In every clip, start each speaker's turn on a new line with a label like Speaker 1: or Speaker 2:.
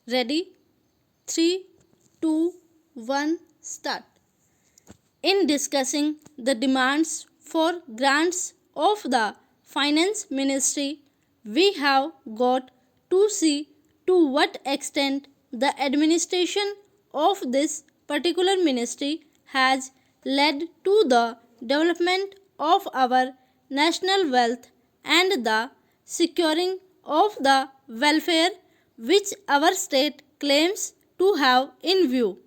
Speaker 1: Ready? 3, 2, 1, start. In discussing the demands for grants of the Finance Ministry, we have got to see to what extent the administration of this particular ministry has led to the development of our national wealth and the securing of the welfare which our state claims to have in view.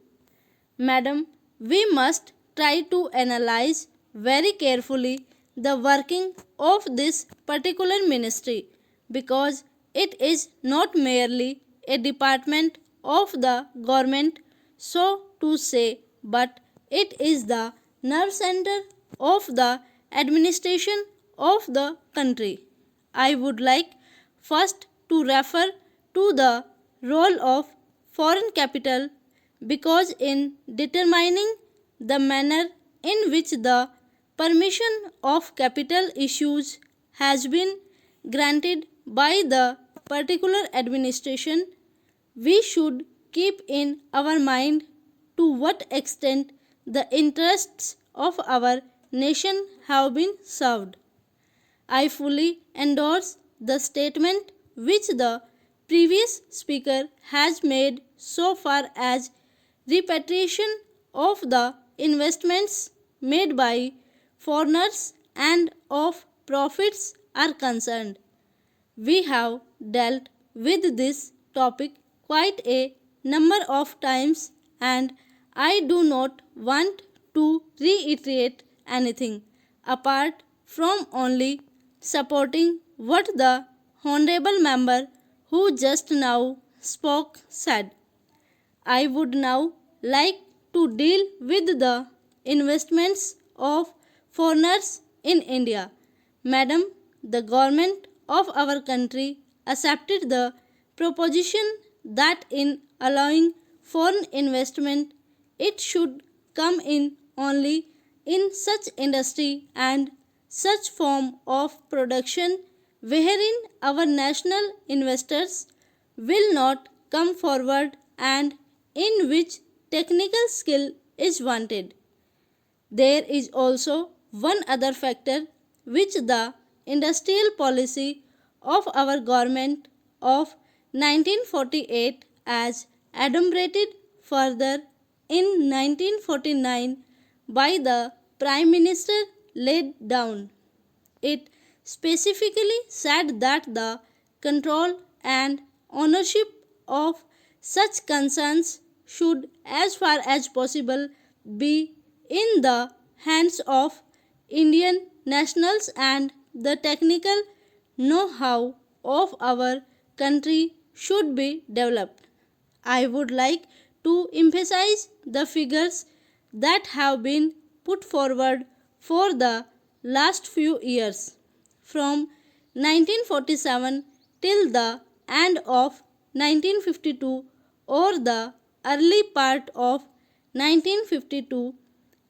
Speaker 1: Madam, we must try to analyze very carefully the working of this particular ministry because it is not merely a department of the government, so to say, but it is the nerve center of the administration of the country. I would like first to refer to the role of foreign capital because in determining the manner in which the permission of capital issues has been granted by the particular administration, we should keep in our mind to what extent the interests of our nation have been served. I fully endorse the statement which the previous speaker has made so far as repatriation of the investments made by foreigners and of profits are concerned. We have dealt with this topic quite a number of times and I do not want to reiterate anything apart from only supporting what the honorable member who just now spoke said. I would now like to deal with the investments of foreigners in India. Madam, the government of our country accepted the proposition that in allowing foreign investment, it should come in only in such industry and such form of production wherein our national investors will not come forward and in which technical skill is wanted. There is also one other factor which the industrial policy of our government of 1948 as adumbrated further in 1949 by the Prime Minister laid down. It specifically said that the control and ownership of such concerns should, as far as possible, be in the hands of Indian nationals and the technical know how of our country should be developed. I would like to emphasize the figures that have been put forward for the last few years. From 1947 till the end of 1952 or the early part of 1952,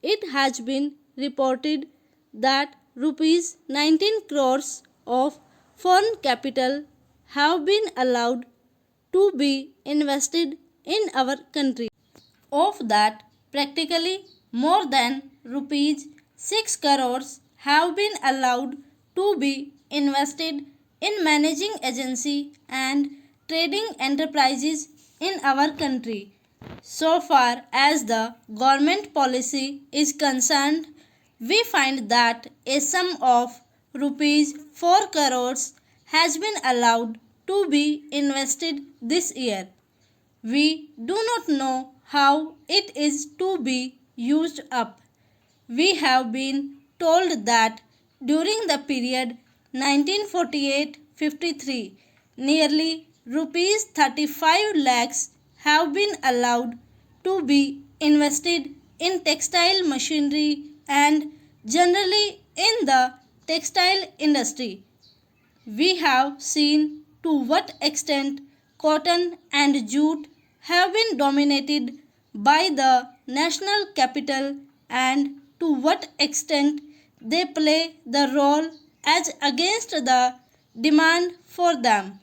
Speaker 1: it has been reported that rupees 19 crores of foreign capital have been allowed to be invested in our country. Of that, practically more than rupees 6 crores have been allowed to be invested in managing agency and trading enterprises in our country. So far as the government policy is concerned, we find that a sum of rupees 4 crores has been allowed to be invested this year. We do not know how it is to be used up. We have been told that during the period 1948-53, nearly rupees 35 lakhs have been allowed to be invested in textile machinery and generally in the textile industry. We have seen to what extent cotton and jute have been dominated by the national capital and to what extent they play the role as against the demand for them.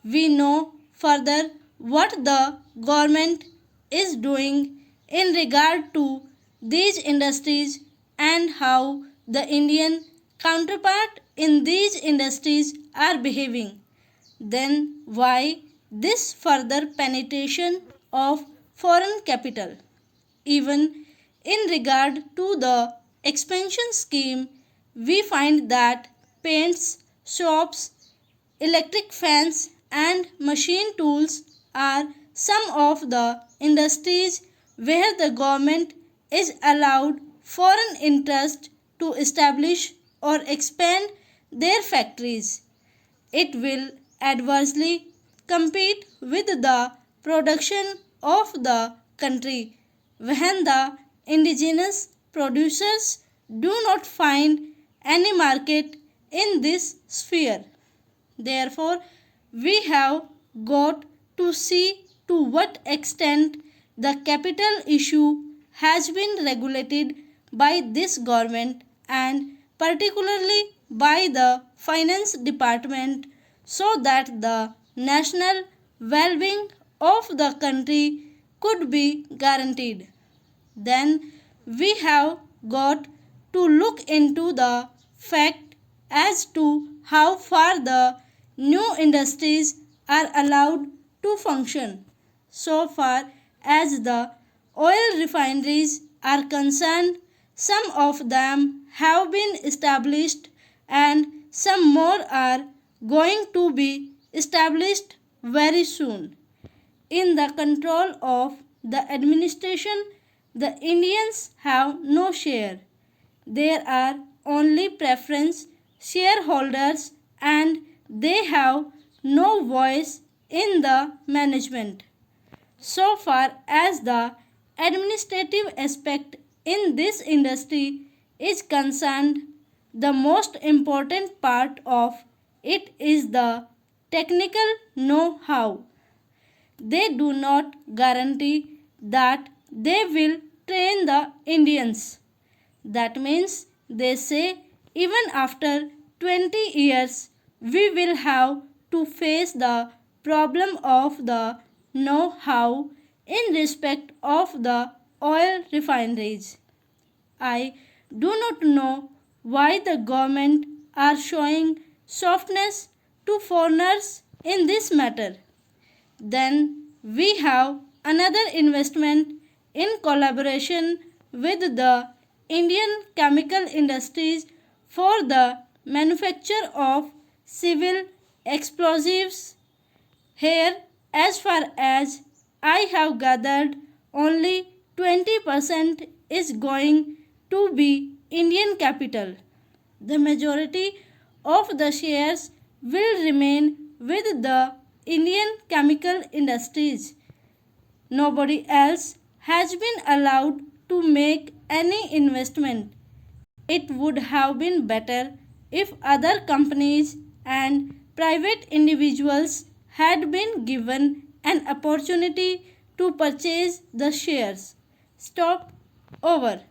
Speaker 1: We know further what the government is doing in regard to these industries and how the Indian counterpart in these industries are behaving. Then why this further penetration of foreign capital? Even in regard to the expansion scheme, we find that paints, shops, electric fans, and machine tools are some of the industries where the government is allowed foreign interest to establish or expand their factories. It will adversely compete with the production of the country when the indigenous producers do not find any market in this sphere. Therefore, we have got to see to what extent the capital issue has been regulated by this government and particularly by the finance department so that the national well being of the country could be guaranteed. Then we have got to look into the fact as to how far the new industries are allowed to function. So far as the oil refineries are concerned, some of them have been established and some more are going to be established very soon. In the control of the administration, the Indians have no share. There are only preference shareholders and they have no voice in the management. So far as the administrative aspect in this industry is concerned, the most important part of it is the technical know how. They do not guarantee that they will train the Indians. That means they say even after 20 years we will have to face the problem of the know how in respect of the oil refineries. I do not know why the government are showing softness to foreigners in this matter. Then we have another investment in collaboration with the Indian chemical industries for the manufacture of civil explosives. Here, as far as I have gathered, only 20% is going to be Indian capital. The majority of the shares will remain with the Indian chemical industries. Nobody else has been allowed to make any investment. It would have been better if other companies and private individuals had been given an opportunity to purchase the shares. Stop. Over.